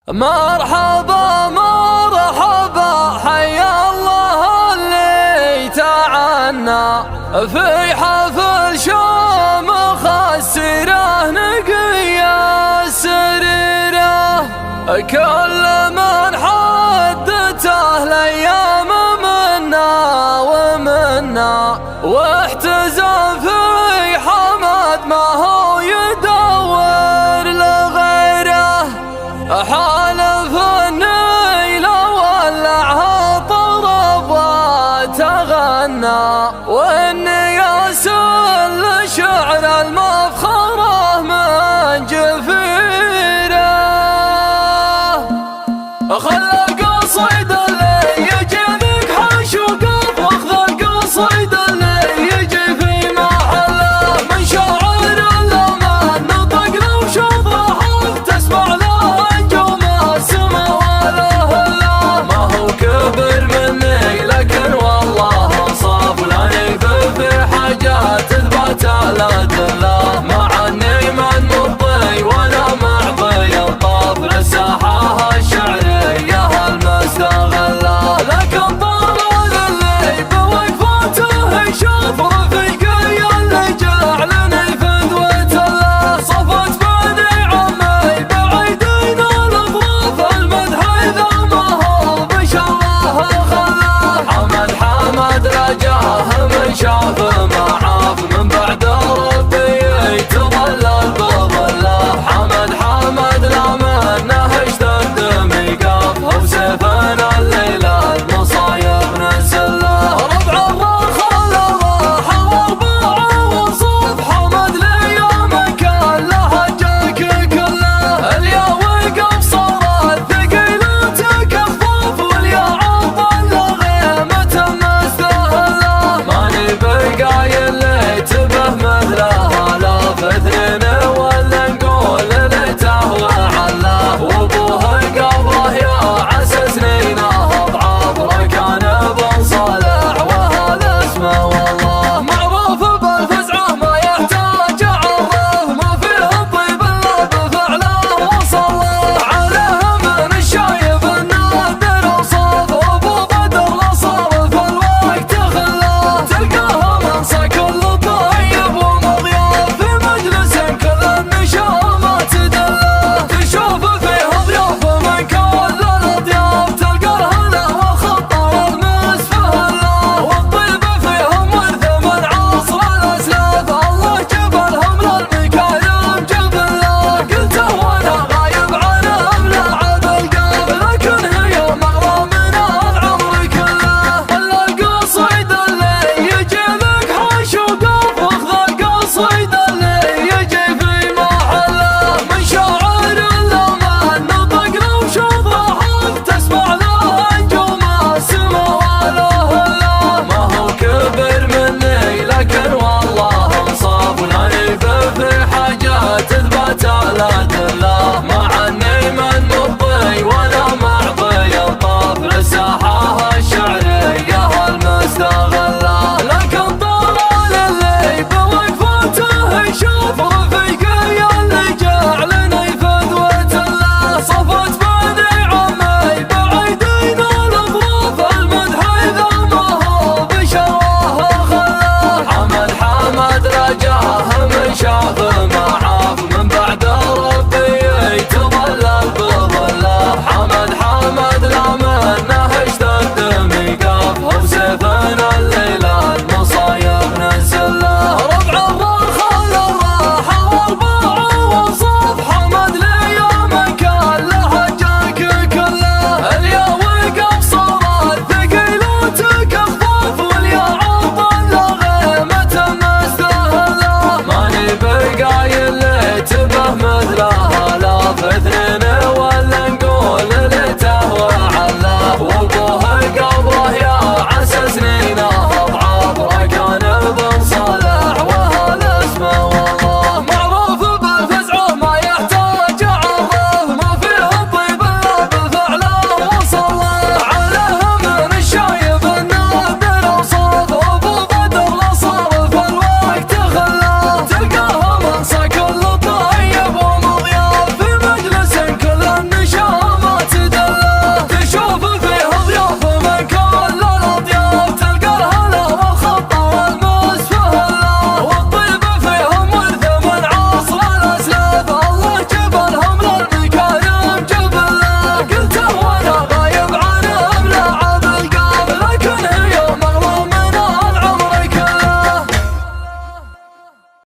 مرحبا مرحبا حيا الله اللي تعنى في حفل شامخ السيره نقيا سريره كل من حدته الايام منا ومنا واحتزم في حمد ما هو يدور لغيره حالف النيل ولعها طرب وتغنى والنياس الشعر المفخره من جفيره خلى القصيد اللي يجي ذيك حش وقف واخذ القصيد اللي يجي في محله من شاعر الأمان نطق لو شظه تسمع له انجوم السما وله الله ما هو كبر مني لكن والله صاف لا يقف في حاجات تثبت على